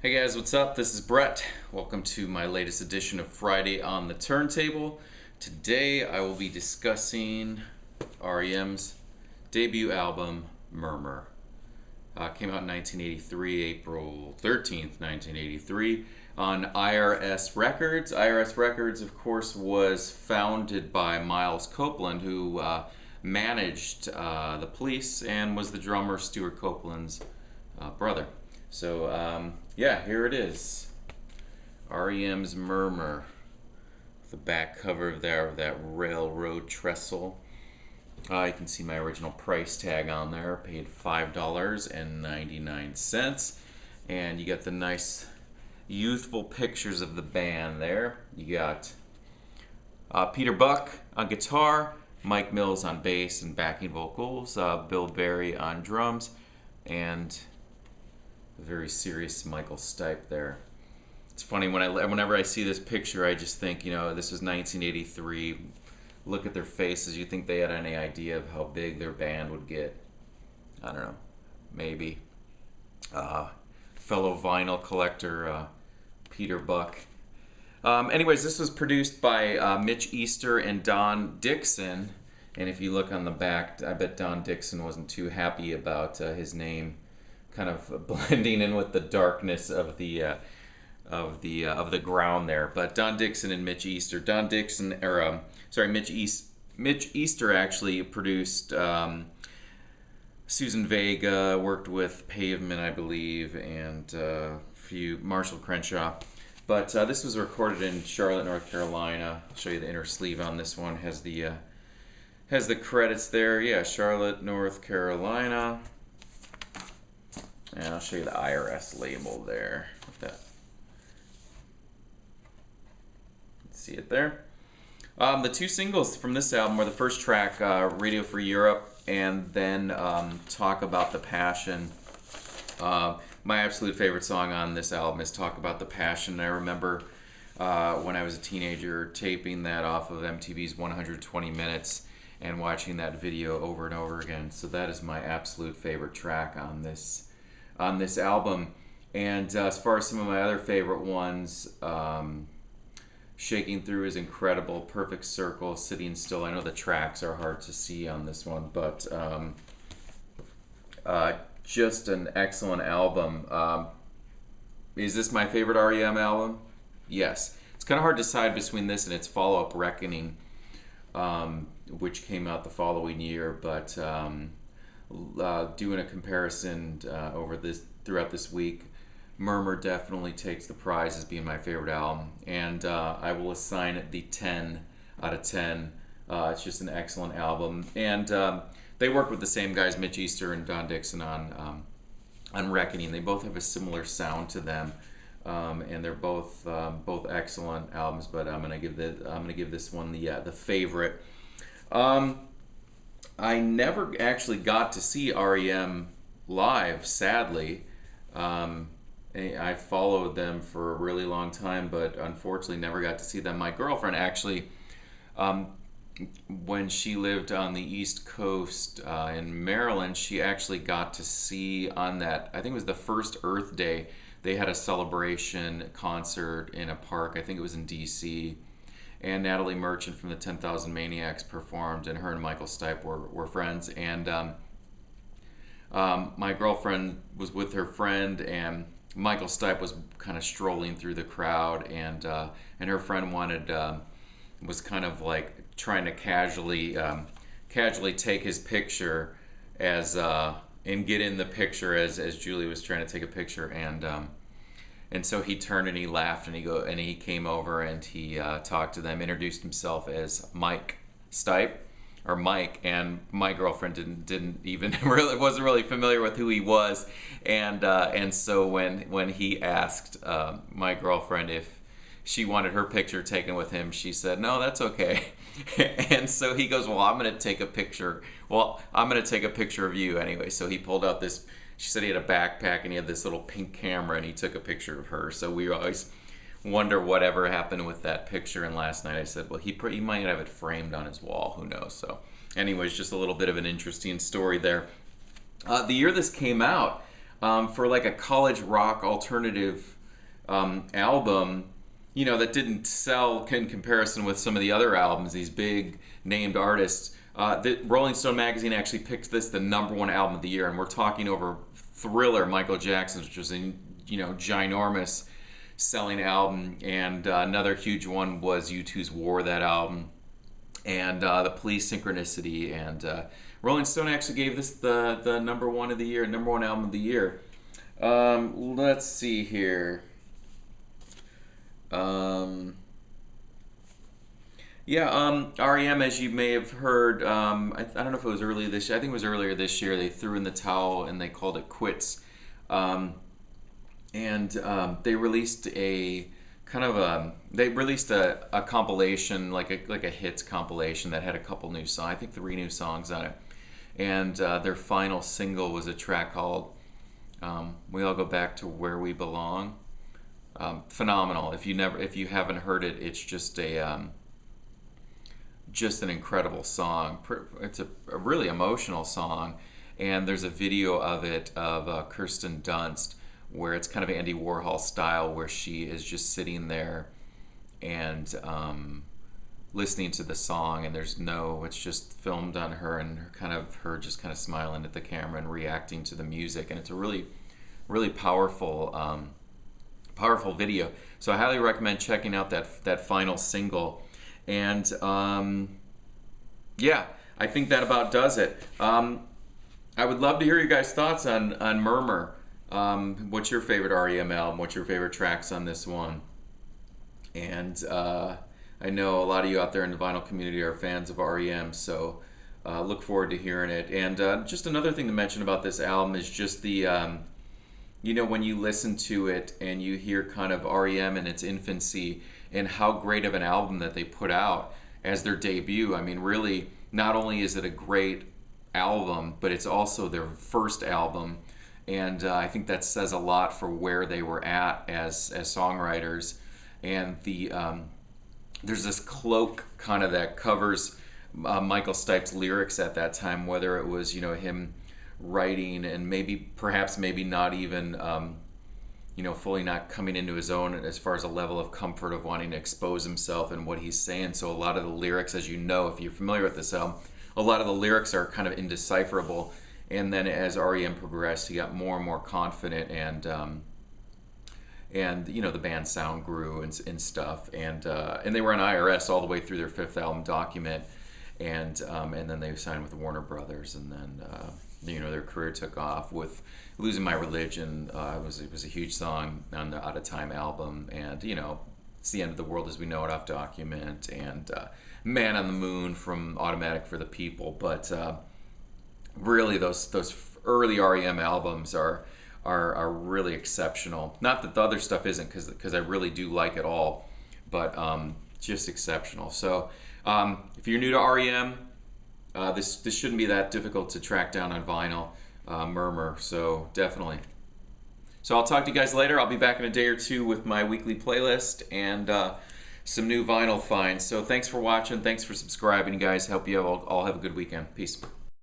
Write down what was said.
Hey guys, what's up? This is Bret. Welcome to my latest edition of Friday on the Turntable. Today I will be discussing R.E.M's debut album, Murmur. Came out in 1983, April 13th, 1983, on IRS Records. IRS Records, of course, was founded by Miles Copeland, who managed the Police and was the drummer Stuart Copeland's brother. So, yeah, here it is. R.E.M's Murmur. The back cover there of that railroad trestle. You can see my original price tag on there. Paid $5.99. And you got the nice youthful pictures of the band there. You got Peter Buck on guitar, Mike Mills on bass and backing vocals, Bill Berry on drums, and a very serious Michael Stipe there. It's funny, whenever I see this picture, I just think, this was 1983. Look at their faces. You think they had any idea of how big their band would get? I don't know. Maybe. Fellow vinyl collector Peter Buck. Anyways, this was produced by Mitch Easter and Don Dixon. And if you look on the back, I bet Don Dixon wasn't too happy about his name kind of blending in with the darkness of the ground there. But Don Dixon and Mitch Easter. Mitch Easter actually produced Susan Vega, worked with Pavement, I believe, and a few Marshall Crenshaw. But this was recorded in Charlotte, North Carolina. I'll show you the inner sleeve on this one. Has the credits there. Yeah, Charlotte, North Carolina. And I'll show you the IRS label there. See it there? The two singles from this album were the first track, Radio for Europe, and then Talk About the Passion. My absolute favorite song on this album is Talk About the Passion. I remember when I was a teenager taping that off of MTV's 120 Minutes and watching that video over and over again. So that is my absolute favorite track on this album. And as far as some of my other favorite ones, Shaking Through is incredible. Perfect Circle, Sitting Still. I know the tracks are hard to see on this one, but just an excellent album. Is this my favorite R.E.M. album? Yes. It's kind of hard to decide between this and its follow-up, Reckoning, which came out the following year, but doing a comparison throughout this week, Murmur definitely takes the prize as being my favorite album, and I will assign it the 10 out of 10. It's just an excellent album, and they worked with the same guys, Mitch Easter and Don Dixon, on Reckoning. They both have a similar sound to them, and they're both excellent albums. But I'm gonna give this one the favorite. I never actually got to see R.E.M. live, sadly. I followed them for a really long time, but unfortunately never got to see them. My girlfriend actually, when she lived on the East Coast in Maryland, she actually got to see on that, I think it was the first Earth Day, they had a celebration concert in a park. I think it was in D.C., and Natalie Merchant from the 10,000 Maniacs performed, and her and Michael Stipe were friends. And my girlfriend was with her friend, and Michael Stipe was kind of strolling through the crowd, and her friend was kind of like trying to casually take his picture and get in the picture as Julie was trying to take a picture, and so he turned and he laughed and he came over and he talked to them, introduced himself as Mike Stipe, or Mike, and my girlfriend didn't even wasn't really familiar with who he was, and so when he asked my girlfriend if she wanted her picture taken with him, she said, "No, that's okay." And so he goes, "Well, I'm going to take a picture. Well, I'm going to take a picture of you anyway." So he pulled out this. She said he had a backpack and he had this little pink camera, and he took a picture of her. So we always wonder whatever happened with that picture. And last night I said, well, he might have it framed on his wall. Who knows? So, anyways, just a little bit of an interesting story there. The year this came out, for like a college rock alternative album, you know, that didn't sell in comparison with some of the other albums, these big named artists. The Rolling Stone magazine actually picked this the #1 album of the year, and we're talking over Thriller, Michael Jackson's, which was a ginormous selling album, and another huge one was U2's War, that album, and the Police, Synchronicity, and Rolling Stone actually gave this the #1 of the year, #1 album of the year. Let's see here. R.E.M, as you may have heard, I don't know if it was earlier this year. I think it was earlier this year. They threw in the towel and they called it quits. They released a compilation, like a hits compilation that had a couple new songs. I think 3 new songs on it. And their final single was a track called "We All Go Back to Where We Belong." Phenomenal. If you haven't heard it, it's just an incredible song. It's a really emotional song, and there's a video of it of Kirsten Dunst, where it's kind of Andy Warhol style, where she is just sitting there and listening to the song, and it's just filmed on her, and her just kind of smiling at the camera and reacting to the music, and it's a really, really powerful video. So I highly recommend checking out that final single. And I think that about does it. I would love to hear you guys' thoughts on Murmur. What's your favorite R.E.M. album? What's your favorite tracks on this one? And I know a lot of you out there in the vinyl community are fans of R.E.M., so look forward to hearing it. And just another thing to mention about this album is just the, when you listen to it and you hear kind of R.E.M. in its infancy and how great of an album that they put out as their debut. I mean, really, not only is it a great album, but it's also their first album. And I think that says a lot for where they were at as songwriters. And there's this cloak kind of that covers Michael Stipe's lyrics at that time, whether it was him writing and perhaps not even fully not coming into his own as far as a level of comfort of wanting to expose himself and what he's saying. So a lot of the lyrics, as you know, if you're familiar with this album, a lot of the lyrics are kind of indecipherable. And then as R.E.M. progressed, he got more and more confident, and the band's sound grew and stuff. And they were on IRS all the way through their 5th album, Document, and then they signed with Warner Brothers, and then their career took off with Losing My Religion. It was a huge song on the Out of Time album, and It's the End of the World as We Know It off Document, and Man on the Moon from Automatic for the People. But really, those early R.E.M. albums are really exceptional. Not that the other stuff isn't, because I really do like it all, but just exceptional. So if you're new to R.E.M., this shouldn't be that difficult to track down on vinyl. Murmur, so definitely. So I'll talk to you guys later. I'll be back in a day or two with my weekly playlist and some new vinyl finds. So thanks for watching. Thanks for subscribing, you guys. Hope you all have a good weekend. Peace.